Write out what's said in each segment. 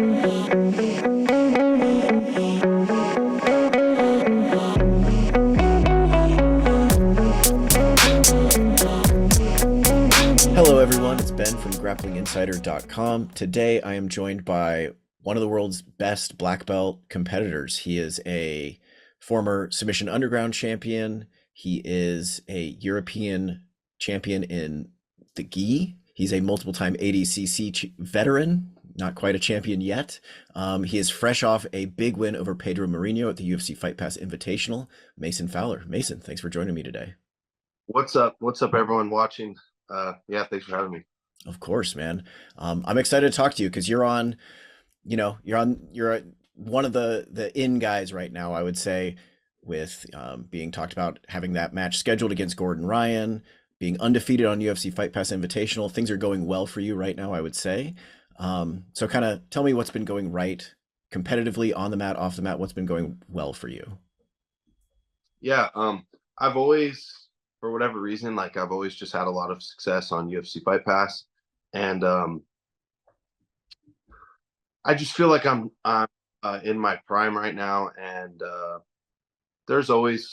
Hello, everyone. It's Ben from GrapplingInsider.com. Today, I am joined by one of the world's best black belt competitors. He is a former Submission Underground champion. He is a European champion in the gi. He's a multiple-time ADCC veteran, not quite a champion yet. He is fresh off a big win over Pedro Marinho at the UFC Fight Pass Invitational. Mason Fowler. Mason, thanks for joining me today. What's up? What's up, everyone watching? Yeah, thanks for having me. Of course, man. I'm excited to talk to you because you're one of the in guys right now, I would say, with being talked about having that match scheduled against Gordon Ryan, being undefeated on UFC Fight Pass Invitational. Things are going well for you right now, I would say. So kind of tell me what's been going right competitively, on the mat, off the mat. What's been going well for you? Yeah, I've always, for whatever reason, I've always just had a lot of success on UFC Fight Pass, and I just feel like I'm in my prime right now, and there's always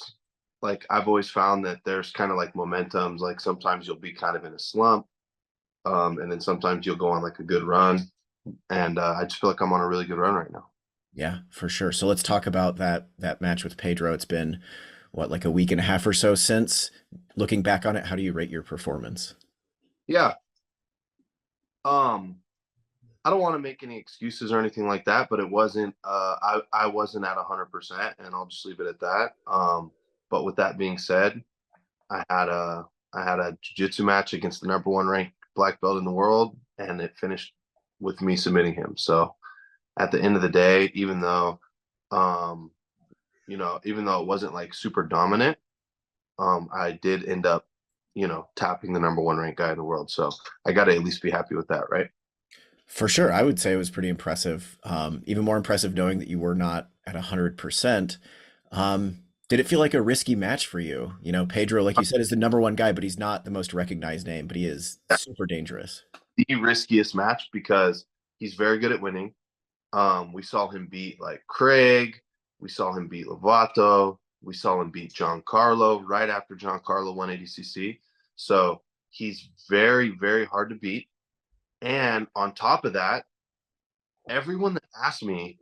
I've always found that there's kind of momentums. Like sometimes you'll be kind of in a slump, and then sometimes you'll go on a good run, and I just feel like I'm on a really good run right now. Yeah, for sure. So let's talk about that match with Pedro. It's been what, a week and a half or so since. Looking back on it, how do you rate your performance? Yeah. I don't want to make any excuses or anything like that, but it wasn't I wasn't at 100%, and I'll just leave it at that. But with that being said, I had a jiu-jitsu match against the #1 ranked black belt in the world, and it finished with me submitting him. So at the end of the day, even though even though it wasn't super dominant, I did end up, tapping the #1 ranked guy in the world. So I got to at least be happy with that, right? For sure. I would say it was pretty impressive. Even more impressive knowing that you were not at 100%. Did it feel like a risky match for you? Pedro, like you said, is the #1 guy, but he's not the most recognized name, but he is super dangerous. The riskiest match because he's very good at winning. We saw him beat Craig. We saw him beat Lovato. We saw him beat Giancarlo right after Giancarlo won ADCC. So he's very, very hard to beat. And on top of that, everyone that asked me,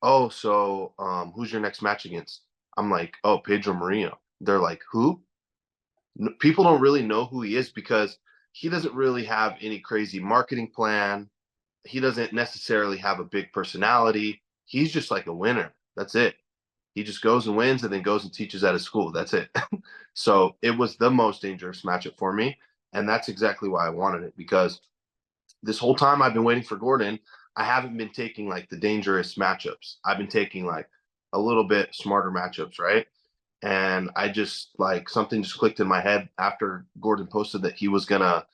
oh, so who's your next match against? I'm like, oh, Pedro Marinho. They're like, who? People don't really know who he is because he doesn't really have any crazy marketing plan. He doesn't necessarily have a big personality. He's just like a winner. That's it. He just goes and wins and then goes and teaches at his school. That's it. So it was the most dangerous matchup for me. And that's exactly why I wanted it, because this whole time I've been waiting for Gordon, I haven't been taking the dangerous matchups. I've been taking a little bit smarter matchups, right? And I just something just clicked in my head after Gordon posted that he was gonna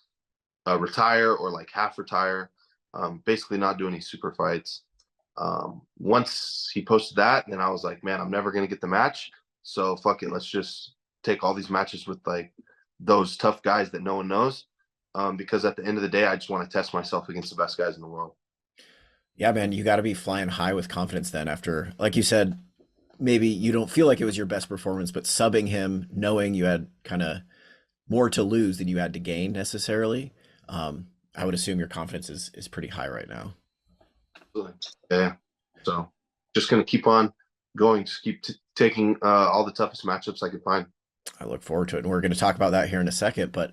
retire or half retire, basically not do any super fights. Once he posted that, then I was like, man, I'm never gonna get the match. So fuck it, let's just take all these matches with those tough guys that no one knows. Because at the end of the day, I just want to test myself against the best guys in the world. Yeah, man, you got to be flying high with confidence then after, like you said, maybe you don't feel like it was your best performance, but subbing him, knowing you had kind of more to lose than you had to gain necessarily. I would assume your confidence is pretty high right now. Yeah. So just going to keep on going, just keep taking all the toughest matchups I could find. I look forward to it. And we're going to talk about that here in a second, but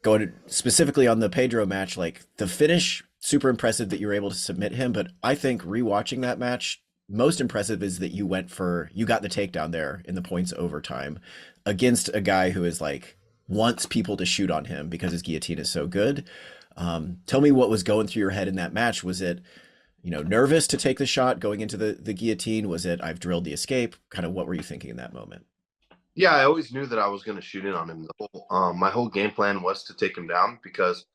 going specifically on the Pedro match, the finish, super impressive that you were able to submit him. But I think rewatching that match, most impressive is that you got the takedown there in the points overtime against a guy who is wants people to shoot on him because his guillotine is so good. Tell me what was going through your head in that match. Was it, nervous to take the shot going into the guillotine? Was it, I've drilled the escape? Kind of what were you thinking in that moment? Yeah, I always knew that I was going to shoot in on him. My whole game plan was to take him down because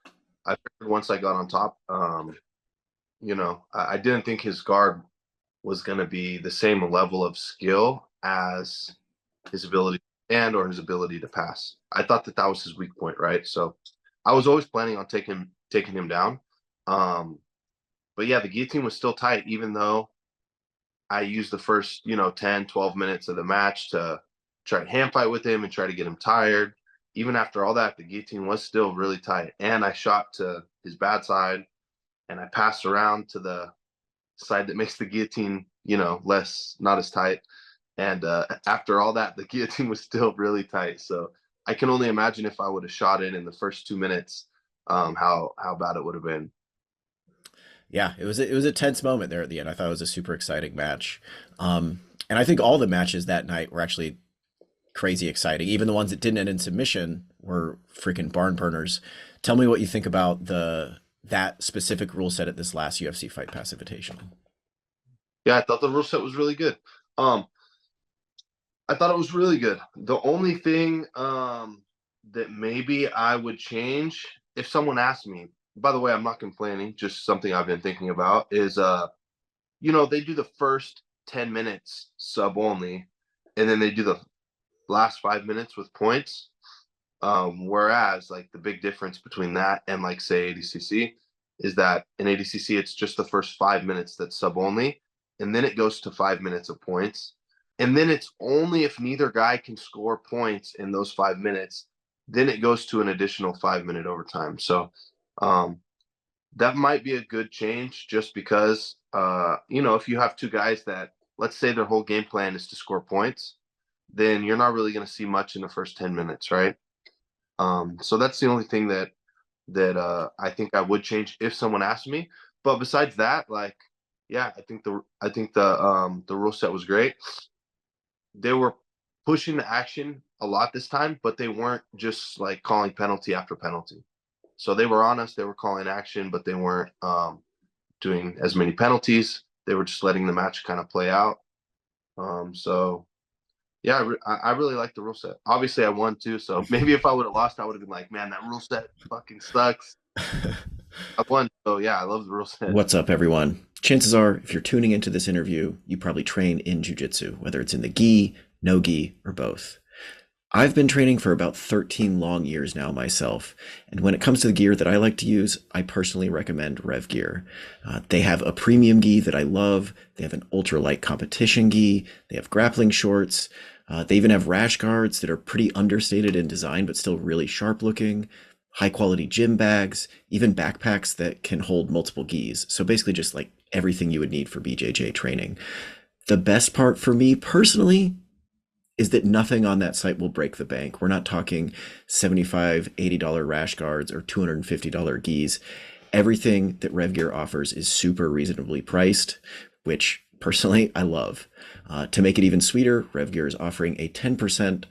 I figured once I got on top, I didn't think his guard was going to be the same level of skill as his ability or his ability to pass. I thought that was his weak point, right? So I was always planning on taking him down. But yeah, the guillotine was still tight, even though I used the first, 10, 12 minutes of the match to try to hand fight with him and try to get him tired. Even after all that, the guillotine was still really tight. And I shot to his bad side and I passed around to the side that makes the guillotine, less, not as tight. And after all that, the guillotine was still really tight. So I can only imagine if I would have shot it in the first 2 minutes, how bad it would have been. Yeah, it was a tense moment there at the end. I thought it was a super exciting match. And I think all the matches that night were actually crazy exciting. Even the ones that didn't end in submission were freaking barn burners. Tell me what you think about that specific rule set at this last UFC Fight Pass Invitational. Yeah, I thought the rule set was really good. Um, I thought it was really good. The only thing that maybe I would change if someone asked me, by the way, I'm not complaining, just something I've been thinking about is they do the first 10 minutes sub only, and then they do the last 5 minutes with points. Whereas like the big difference between that and like say ADCC is that in ADCC it's just the first 5 minutes that's sub only, and then it goes to 5 minutes of points. And then it's only if neither guy can score points in those 5 minutes, then it goes to an additional 5 minute overtime. So um, that might be a good change just because if you have two guys that let's say their whole game plan is to score points, then you're not really going to see much in the first 10 minutes, right? So that's the only thing that I think I would change if someone asked me. But besides that, like, yeah, I think the rule set was great. They were pushing the action a lot this time, but they weren't just like calling penalty after penalty. So they were honest. They were calling action, but they weren't doing as many penalties. They were just letting the match kind of play out. So yeah, I really like the rule set. Obviously, I won too, so maybe if I would have lost, I would have been like, "Man, that rule set fucking sucks." I won, so yeah, I love the rule set. What's up, everyone? Chances are, if you're tuning into this interview, you probably train in jujitsu, whether it's in the gi, no gi, or both. I've been training for about 13 long years now myself, and when it comes to the gear that I like to use, I personally recommend Rev Gear. They have a premium gi that I love. They have an ultralight competition gi. They have grappling shorts. They even have rash guards that are pretty understated in design, but still really sharp looking. High quality gym bags, even backpacks that can hold multiple gis. So basically just like everything you would need for BJJ training. The best part for me personally is that nothing on that site will break the bank. We're not talking $75, $80 rash guards or $250 gis. Everything that RevGear offers is super reasonably priced, which personally I love. To make it even sweeter, RevGear is offering a 10%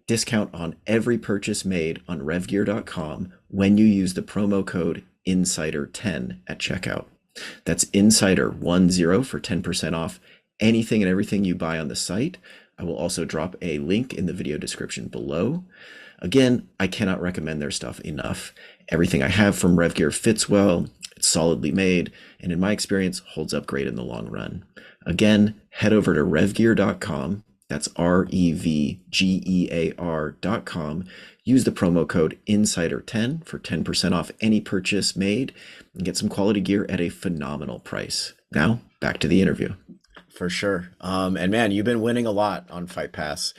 discount on every purchase made on revgear.com when you use the promo code INSIDER10 at checkout. That's INSIDER10 for 10% off anything and everything you buy on the site. I will also drop a link in the video description below. Again, I cannot recommend their stuff enough. Everything I have from RevGear fits well, it's solidly made, and in my experience, holds up great in the long run. Again, head over to revgear.com. That's REVGEAR.com. Use the promo code INSIDER10 for 10% off any purchase made and get some quality gear at a phenomenal price. Now, back to the interview. For sure. And man, you've been winning a lot on Fight Pass.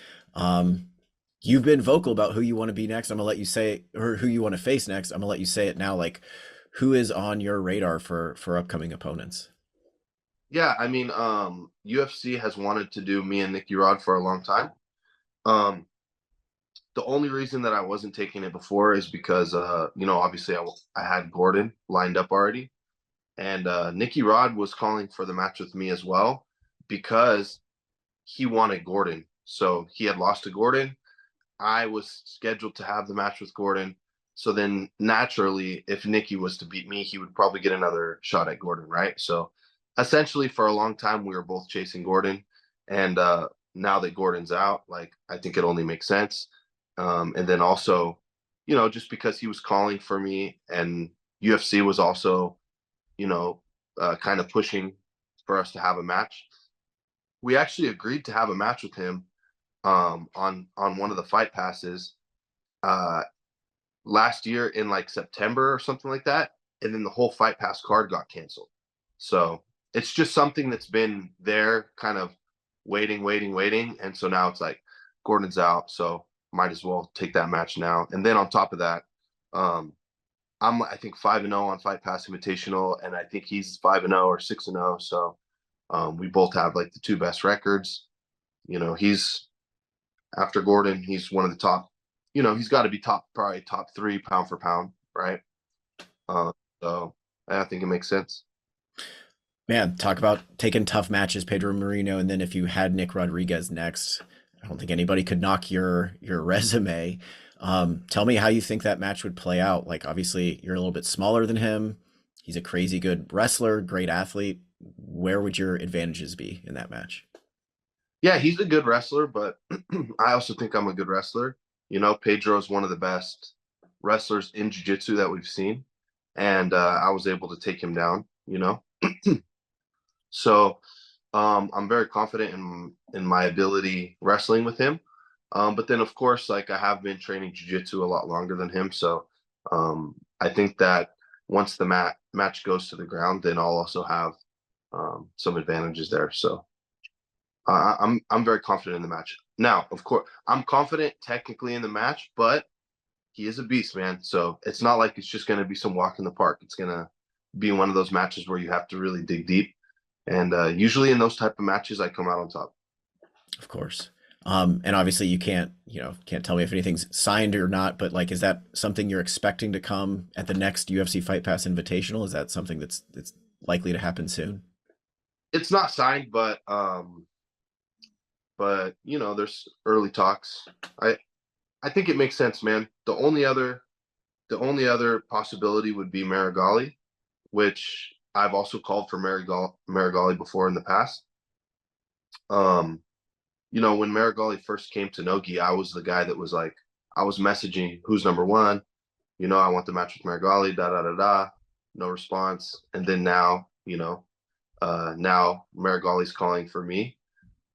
You've been vocal about who you want to be next. I'm gonna let you say, or who you want to face next. I'm gonna let you say it now. Like, who is on your radar for upcoming opponents? Yeah, I mean, UFC has wanted to do me and Nicky Rod for a long time. Um, the only reason that I wasn't taking it before is because, obviously I had Gordon lined up already, and Nicky Rod was calling for the match with me as well because he wanted Gordon. So he had lost to Gordon. I was scheduled to have the match with Gordon. So then naturally, if Nicky was to beat me, he would probably get another shot at Gordon, right? So essentially, for a long time, we were both chasing Gordon. And now that Gordon's out, like, I think it only makes sense. And then also, just because he was calling for me and UFC was also, kind of pushing for us to have a match. We actually agreed to have a match with him on one of the fight passes uh, last year in like September or something like that, and then the whole fight pass card got canceled. So it's just something that's been there, kind of waiting. And so now it's like Gordon's out, so might as well take that match now. And then on top of that, um, I think 5-0 on Fight Pass Invitational, and I think he's 5-0 or 6-0. So we both have like the two best records. He's after Gordon, he's one of the top. He's got to be probably top 3 pound for pound, right? Uh, so I think it makes sense. Man, talk about taking tough matches, Pedro Marinho, and then if you had Nick Rodriguez next, I don't think anybody could knock your resume. Tell me how you think that match would play out. Like, obviously, you're a little bit smaller than him. He's a crazy good wrestler, great athlete. Where would your advantages be in that match? Yeah, he's a good wrestler, but I also think I'm a good wrestler. Pedro is one of the best wrestlers in jiu-jitsu that we've seen, and I was able to take him down. So I'm very confident in my ability wrestling with him. But then, of course, like I have been training jiu-jitsu a lot longer than him, so I think that once the match goes to the ground, then I'll also have some advantages there. So I'm very confident in the match. Now, of course, I'm confident technically in the match, but he is a beast, man. So it's not like it's just going to be some walk in the park. It's going to be one of those matches where you have to really dig deep. And usually in those type of matches, I come out on top. Of course. And obviously you can't tell me if anything's signed or not, but like, is that something you're expecting to come at the next UFC Fight Pass Invitational? Is that something that's likely to happen soon? It's not signed, but there's early talks. I think it makes sense, man. The only other possibility would be Meregali, which I've also called for Meregali before in the past. When Meregali first came to Nogi, I was the guy that was like, I was messaging who's number one. I want the match with Meregali, da da da da. No response. And then now, now Meregali's calling for me.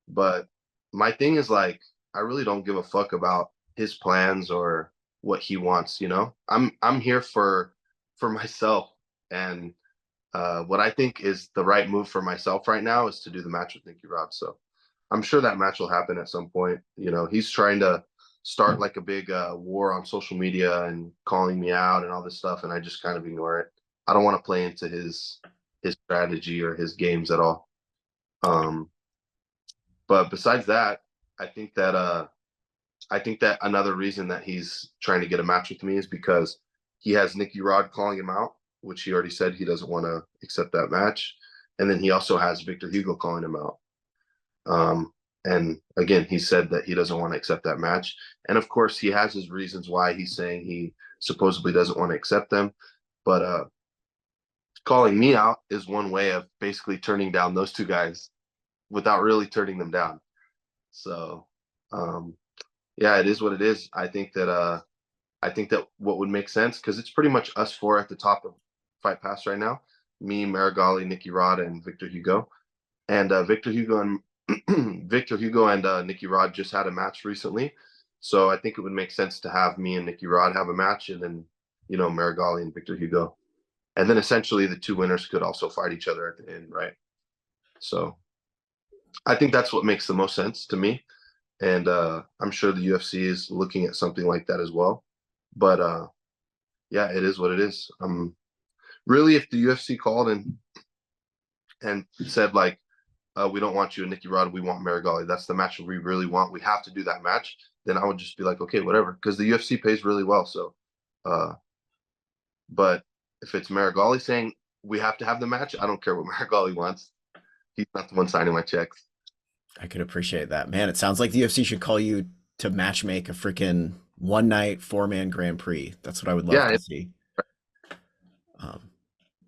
But my thing is like, I really don't give a fuck about his plans or what he wants. I'm here for myself, and what I think is the right move for myself right now is to do the match with Nicky Rod. So I'm sure that match will happen at some point. He's trying to start like a big war on social media and calling me out and all this stuff, and I just kind of ignore it. I don't want to play into his strategy or his games at all. But besides that, I think that another reason that he's trying to get a match with me is because he has Nicky Rod calling him out, which he already said he doesn't want to accept that match. And then he also has Victor Hugo calling him out. And again, he said that he doesn't want to accept that match. And of course, he has his reasons why he's saying he supposedly doesn't want to accept them. But calling me out is one way of basically turning down those two guys without really turning them down. So, yeah, it is what it is. I think that what would make sense, because it's pretty much us four at the top of Fight Pass right now: me, Meregali, Nicky Rod, and Victor Hugo. And Victor Hugo and Nicky Rod just had a match recently, so I think it would make sense to have me and Nicky Rod have a match, and then Meregali and Victor Hugo, and then essentially the two winners could also fight each other at the end, right? So I think that's what makes the most sense to me, and I'm sure the UFC is looking at something like that as well. But yeah, it is what it is. Really, if the UFC called and said like, we don't want you and Nicky Rod, we want Meregali, that's the match we really want, we have to do that match, then I would just be like, okay, whatever, because the UFC pays really well. So but if it's Meregali saying we have to have the match, I don't care what Meregali wants. He's not the one signing my checks. I could appreciate that, man. It sounds like the UFC should call you to match make a freaking one night 4-man Grand Prix. That's what I would love Yeah, to see.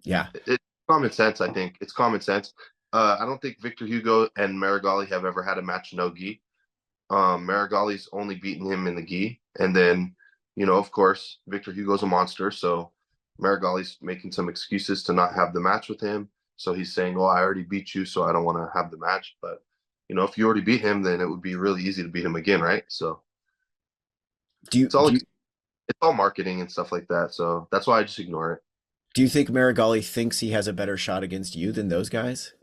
Yeah, it's common sense. I think it's common sense. I don't think Victor Hugo and Meregali have ever had a match no gi. Meregali's only beaten him in the gi, and then of course, Victor Hugo's a monster, so Meregali's making some excuses to not have the match with him. So he's saying, "Oh, I already beat you, so I don't want to have the match." But if you already beat him, then it would be really easy to beat him again, right? So do you it's all do you it's all marketing and stuff like that. So that's why I just ignore it. Do you think Meregali thinks he has a better shot against you than those guys?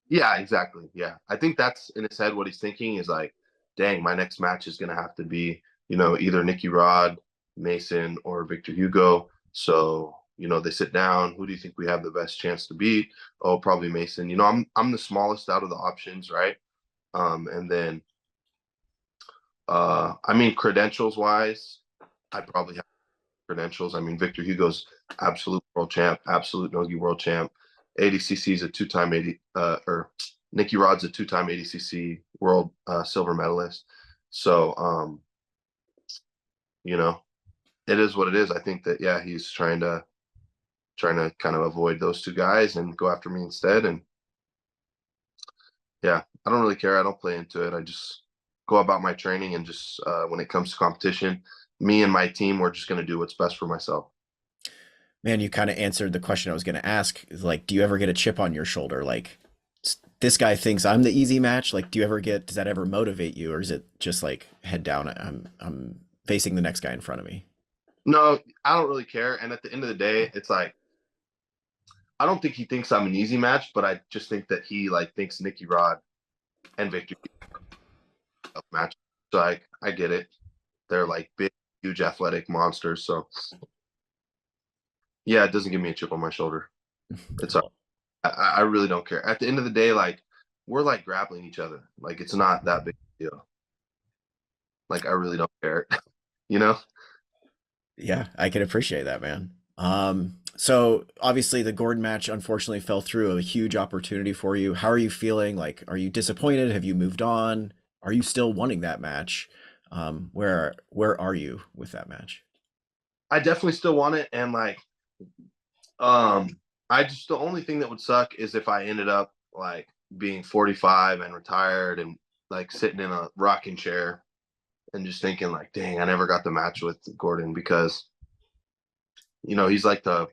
Yeah, exactly. Yeah. I think that's in his head what he's thinking is like, dang, my next match is gonna have to be, either Nicky Rod, Mason, or Victor Hugo. So, they sit down. Who do you think we have the best chance to beat? Oh, probably Mason. I'm the smallest out of the options, right? And then I mean credentials wise, I probably have credentials. I mean, Victor Hugo's absolute world champ, absolute Nogi world champ. ADCC is a two-time or Nicky Rod's a two-time ADCC world silver medalist. So, you know, it is what it is. I think that yeah, he's trying to kind of avoid those two guys and go after me instead. And yeah, I don't really care. I don't play into it. I just go about my training and just when it comes to competition, me and my team, we're just going to do what's best for myself. Man, you kind of answered the question I was going to ask. Is like, do you ever get a chip on your shoulder? Like, this guy thinks I'm the easy match. Like, does that ever motivate you, or is it just like head down? I'm facing the next guy in front of me. No, I don't really care. And at the end of the day, it's like I don't think he thinks I'm an easy match, but I just think that he like thinks Nicky Rod and Victor are match. So I get it. They're like big, huge, athletic monsters. So yeah, it doesn't give me a chip on my shoulder. It's I really don't care. At the end of the day, like we're like grappling each other. Like it's not that big a deal. Like I really don't care. you know? Yeah, I can appreciate that, man. So obviously the Gordon match unfortunately fell through, a huge opportunity for you. How are you feeling? Like, are you disappointed? Have you moved on? Are you still wanting that match? Where are you with that match? I definitely still want it. And like um I just the only thing that would suck is if I ended up like being 45 and retired and like sitting in a rocking chair and just thinking like, dang, I never got the match with Gordon because he's like the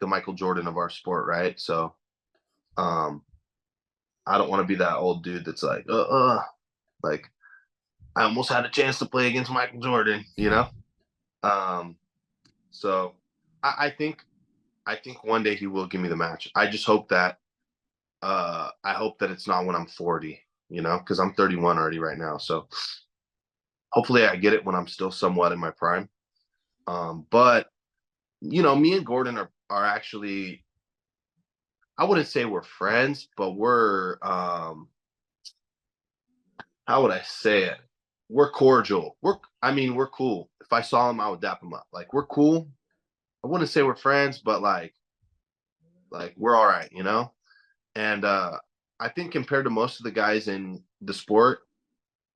Michael Jordan of our sport, right? So um I don't want to be that old dude that's like I almost had a chance to play against Michael Jordan. Um so I think one day he will give me the match. I just hope that I hope that it's not when I'm 40, because I'm 31 already right now. So hopefully I get it when I'm still somewhat in my prime. But me and Gordon are actually I wouldn't say we're friends, but we're how would I say it? We're cordial. I mean, we're cool. If I saw him, I would dap him up. Like we're cool. I wouldn't say we're friends, but like we're all right. And I think compared to most of the guys in the sport,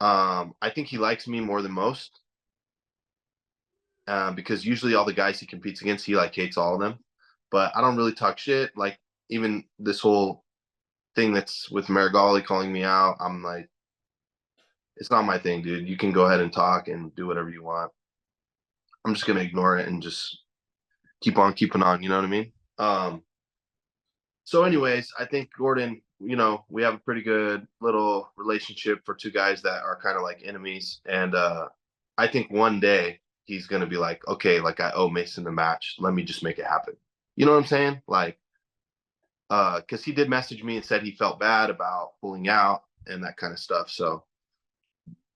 I think he likes me more than most. Because usually all the guys he competes against, he like hates all of them. But I don't really talk shit. Like even this whole thing that's with Meregali calling me out, I'm like, it's not my thing, dude. You can go ahead and talk and do whatever you want. I'm just gonna ignore it and just keep on keeping on. You know what I mean? So, anyways, I think Gordon, we have a pretty good little relationship for two guys that are kind of like enemies, and I think one day he's gonna be like, okay, like I owe Mason the match. Let me just make it happen. You know what I'm saying? Like, because he did message me and said he felt bad about pulling out and that kind of stuff. So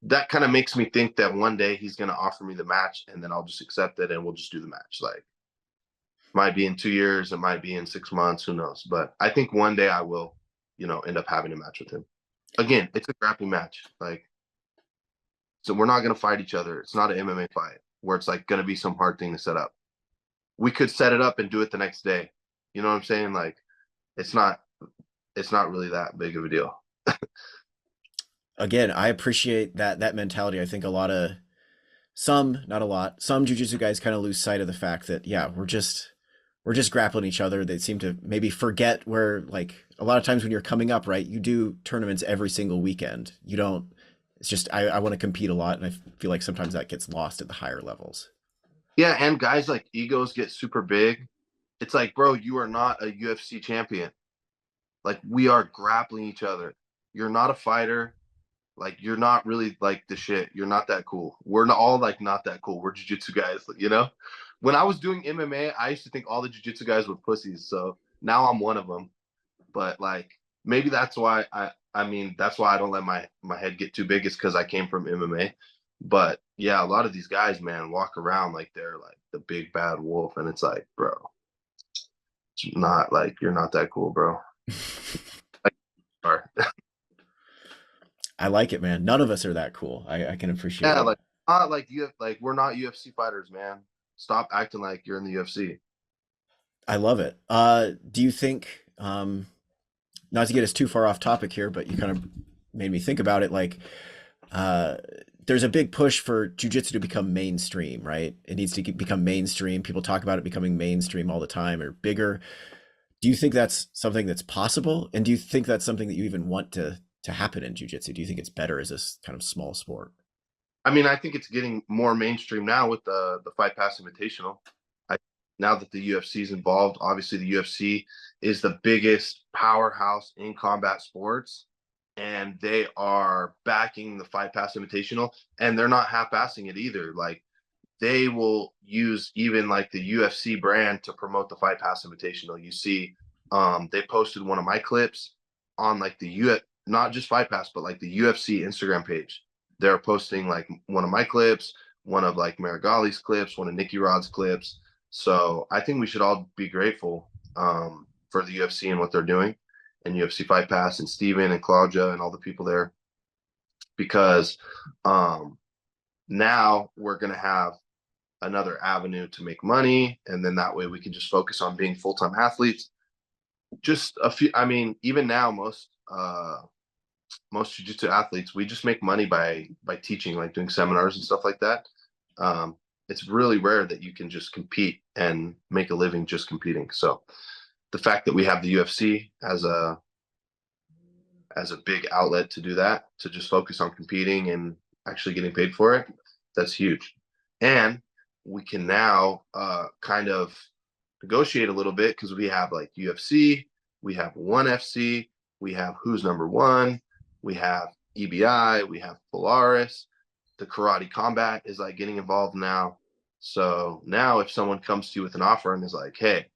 that kind of makes me think that one day he's gonna offer me the match, and then I'll just accept it and we'll just do the match. Like might be in 2 years, it might be in 6 months, who knows? But I think one day I will, end up having a match with him. Again, it's a grappling match. Like, so we're not gonna fight each other. It's not an MMA fight where it's like gonna be some hard thing to set up. We could set it up and do it the next day. You know what I'm saying? Like, it's not it's not really that big of a deal. Again, I appreciate that mentality. I think not a lot, some jujitsu guys kind of lose sight of the fact that yeah, we're just grappling each other. They seem to maybe forget where like a lot of times when you're coming up, right? You do tournaments every single weekend. You don't. It's just I want to compete a lot, and I feel like sometimes that gets lost at the higher levels. Yeah, and guys like egos get super big. It's like, bro, you are not a UFC champion. Like we are grappling each other. You're not a fighter. Like you're not really like the shit. You're not that cool. We're not all like not that cool. We're jiu-jitsu guys. when I was doing MMA, I used to think all the jiu-jitsu guys were pussies. So now I'm one of them. But like maybe that's why I mean that's why I don't let my head get too big is because I came from MMA. But yeah, a lot of these guys, man, walk around like they're like the big bad wolf, and it's like, bro, it's not like you're not that cool, bro. Like, are. I like it, man. None of us are that cool. I can appreciate Yeah, it. like not like you like we're not UFC fighters, man. Stop acting like you're in the UFC. I love it. Do you think, not to get us too far off topic here, but you kind of made me think about it. Like, uh, there's a big push for jujitsu to become mainstream, right? It needs to become mainstream. People talk about it becoming mainstream all the time or bigger. Do you think that's something that's possible? And do you think that's something that you even want to happen in jujitsu? Do you think it's better as this kind of small sport? I mean, I think it's getting more mainstream now with the Fight Pass Invitational. I now that the UFC is involved, obviously the UFC is the biggest powerhouse in combat sports, and they are backing the Fight Pass Invitational, and they're not half-assing it either. Like they will use even like the UFC brand to promote the Fight Pass Invitational. You see, they posted one of my clips on like the not just Fight Pass, but like the UFC Instagram page. They're posting like one of my clips, one of like Meregali's clips, one of Nicky Rod's clips. So I think we should all be grateful for the UFC and what they're doing, and UFC Fight Pass and Steven and Claudia and all the people there, because um, now we're gonna have another avenue to make money, and then that way we can just focus on being full-time athletes. Just a few, I mean, even now most jiu-jitsu athletes, we just make money by teaching, like doing seminars and stuff like that. It's really rare that you can just compete and make a living just competing. So the fact that we have the UFC as a big outlet to do that, to just focus on competing and actually getting paid for it, that's huge. And we can now kind of negotiate a little bit because we have like UFC, we have ONE FC, we have Who's Number One, we have EBI, we have Polaris. The Karate Combat is like getting involved now. So now if someone comes to you with an offer and is like, hey,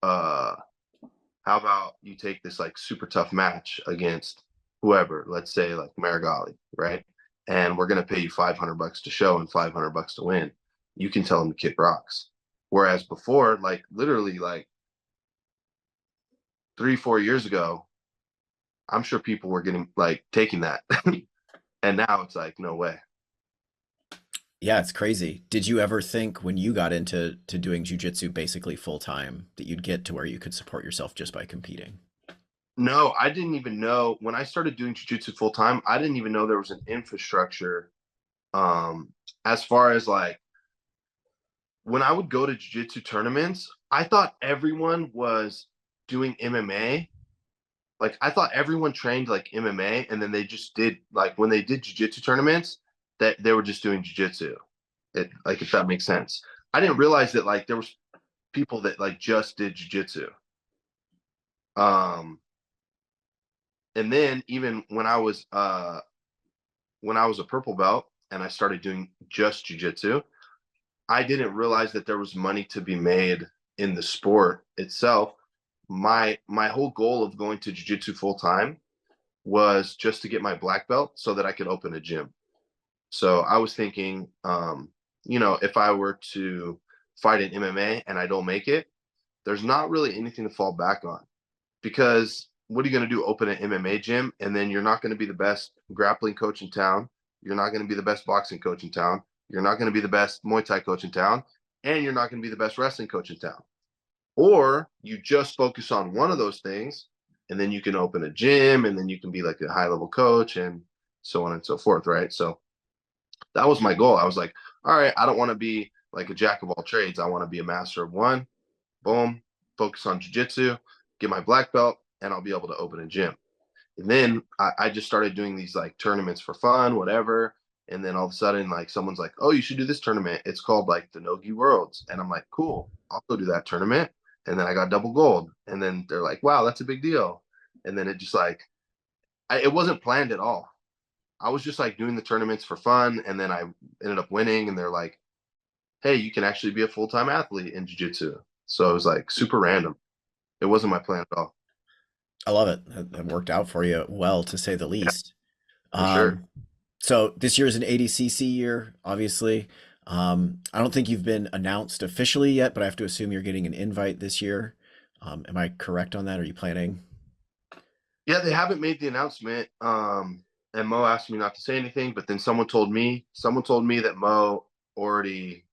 uh, how about you take this like super tough match against whoever, let's say like Meregali, right? And we're gonna pay you $500 to show and $500 to win. You can tell them to kick rocks. Whereas before, like literally like 3, 4 years ago, I'm sure people were getting like taking that. And now it's like, no way. Yeah, it's crazy. Did you ever think when you got into doing jujitsu basically full time that you'd get to where you could support yourself just by competing? No, I didn't even know when I started doing jiu-jitsu full time, I didn't even know there was an infrastructure um as far as like when I would go to jiu-jitsu tournaments, I thought everyone was doing MMA. Like I thought everyone trained like MMA, and then they just did like when they did jiu-jitsu tournaments that they were just doing jiu-jitsu. It like if that makes sense. I didn't realize that like there was people that like just did jiu-jitsu. Um and then even when I was a purple belt and I started doing just jiu-jitsu, I didn't realize that there was money to be made in the sport itself. My whole goal of going to jiu-jitsu full time was just to get my black belt so that I could open a gym. So I was thinking, if I were to fight in MMA and I don't make it, there's not really anything to fall back on, because what are you going to do? Open an MMA gym, and then you're not going to be the best grappling coach in town. You're not going to be the best boxing coach in town. You're not going to be the best Muay Thai coach in town, and you're not going to be the best wrestling coach in town. Or you just focus on one of those things, and then you can open a gym, and then you can be like a high level coach, and so on and so forth, right? So that was my goal. I was like, all right, I don't want to be like a jack of all trades. I want to be a master of one. Boom, focus on jujitsu, get my black belt, and I'll be able to open a gym. And then I just started doing these like tournaments for fun, whatever. And then all of a sudden, like someone's like, "Oh, you should do this tournament. It's called like the Nogi Worlds." And I'm like, "Cool, I'll go do that tournament." And then I got double gold. And then they're like, "Wow, that's a big deal." And then it just like, it wasn't planned at all. I was just like doing the tournaments for fun, and then I ended up winning. And they're like, hey, you can actually be a full-time athlete in jiu-jitsu. So it was like super random. It wasn't my plan at all. I love it. That worked out for you well, to say the Yeah, least. for sure. So this year is an ADCC year, obviously. I don't think you've been announced officially yet, but I have to assume you're getting an invite this year. Am I correct on that? Are you planning? Yeah, they haven't made the announcement. And Mo asked me not to say anything, but then someone told me that Mo already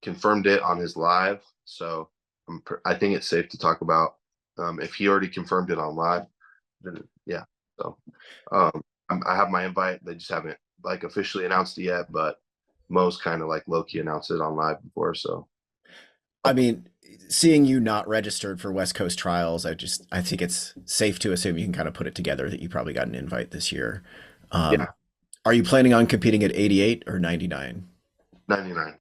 confirmed it on his live. So I think it's safe to talk about. If he already confirmed it on live, then yeah. So I have my invite. They just haven't like officially announced it yet, but Mo's kind of like low key announced it on live before. So I mean, seeing you not registered for West Coast trials, I think it's safe to assume you can kind of put it together that you probably got an invite this year. Um, yeah, are you planning on competing at 88 or 99? 99.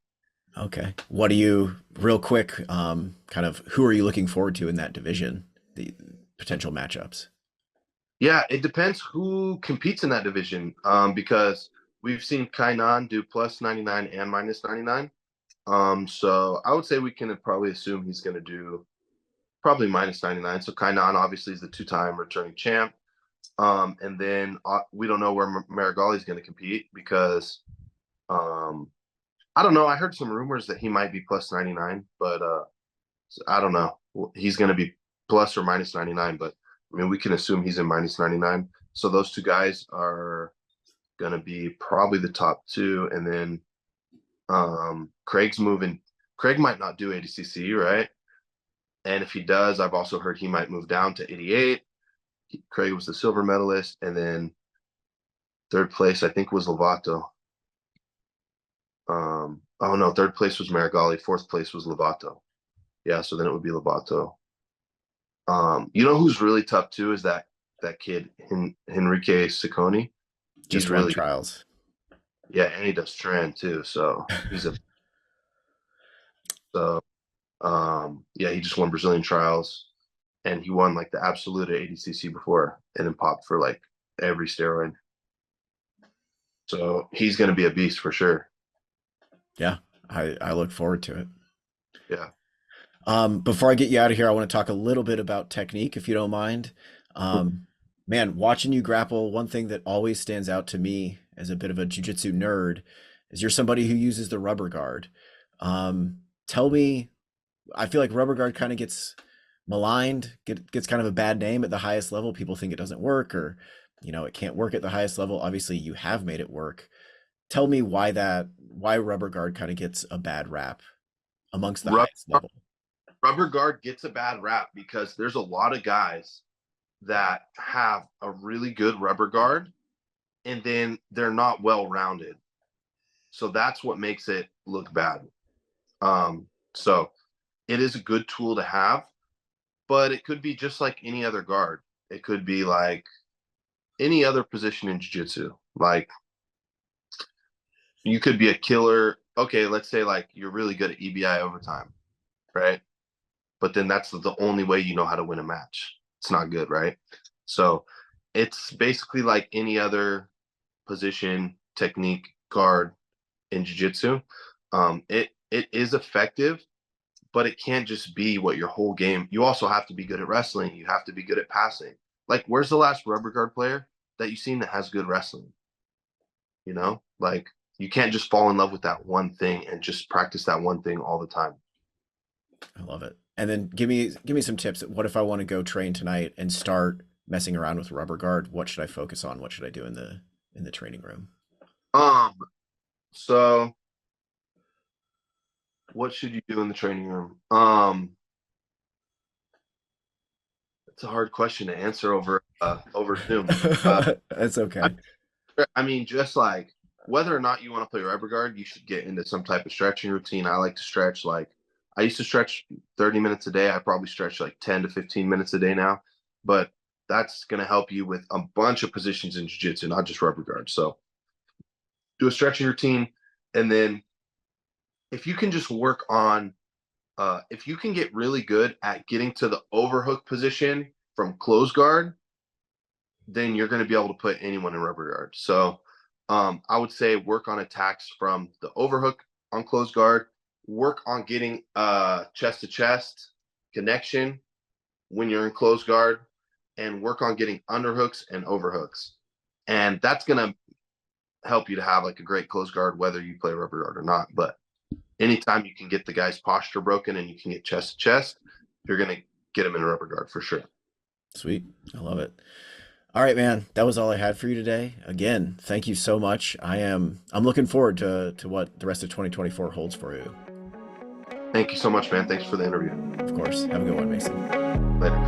Okay. What do you, real quick, kind of who are you looking forward to in that division? The potential matchups. Yeah, it depends who competes in that division. Because we've seen Kainan do plus 99 and minus 99. So I would say we can probably assume he's going to do probably minus 99. So Kainan obviously is the two-time returning champ. And then we don't know where Meregali is going to compete because um, I don't know. I heard some rumors that he might be plus 99, but I don't know. He's going to be plus or minus 99, but I mean, we can assume he's in minus 99. So those two guys are going to be probably the top two. And then Craig's moving. Craig might not do ADCC, right? And if he does, I've also heard he might move down to 88. Craig was the silver medalist. And then third place, I think, was Lovato. Oh no, third place was Meregali. Fourth place was Lovato. Yeah, so then it would be Lovato. You know who's really tough too is that kid Henrique Ciccone. He's Just won really good. trials. Yeah, and he does trend too. So so yeah, he just won Brazilian trials and he won like the absolute at ADCC before and then popped for like every steroid. So he's gonna be a beast for sure. Yeah, I look forward to it. Yeah. Before I get you out of here, I want to talk a little bit about technique, if you don't mind. Man, watching you grapple, one thing that always stands out to me as a bit of a jujitsu nerd is you're somebody who uses the rubber guard. Tell me, I feel like rubber guard kind of gets maligned, gets kind of a bad name at the highest level. People think it doesn't work or, it can't work at the highest level. Obviously, you have made it work. Tell me why rubber guard kind of gets a bad rap amongst the Rubber, highest level. rubber guard gets a bad rap because there's a lot of guys that have a really good rubber guard and then they're not well rounded. So that's what makes it look bad. So it is a good tool to have, but it could be just like any other guard. It could be like any other position in jiu-jitsu. Like you could be a killer. Okay, let's say like you're really good at EBI overtime, right? But then that's the only way you know how to win a match. It's not good, right? So it's basically like any other position, technique, guard in jiu-jitsu. It is effective, but it can't just be what your whole game. You also have to be good at wrestling. You have to be good at passing. Like, where's the last rubber guard player that you've seen that has good wrestling? Like you can't just fall in love with that one thing and just practice that one thing all the time. I love it. And then give me some tips. What if I want to go train tonight and start messing around with rubber guard? What should I focus on? What should I do in the training room? Um, so what should you do in the training room? It's a hard question to answer over Zoom. That's I, okay. I mean, just like whether or not you want to play rubber guard, you should get into some type of stretching routine. I like to stretch like I used to stretch 30 minutes a day. I probably stretch like 10 to 15 minutes a day now, but that's going to help you with a bunch of positions in jiu-jitsu, not just rubber guard. So do a stretching routine. And then if you can just work on, if you can get really good at getting to the overhook position from close guard, then you're going to be able to put anyone in rubber guard. So I would say work on attacks from the overhook on close guard work on getting chest to chest connection when you're in close guard, and work on getting underhooks and overhooks. And that's going to help you to have like a great close guard, whether you play rubber guard or not. But anytime you can get the guy's posture broken and you can get chest to chest, you're going to get him in a rubber guard for sure. Sweet. I love it. All right, man. That was all I had for you today. Again, thank you so much. I'm looking forward to what the rest of 2024 holds for you. Thank you so much, man. Thanks for the interview. Of course. Have a good one, Mason. Later.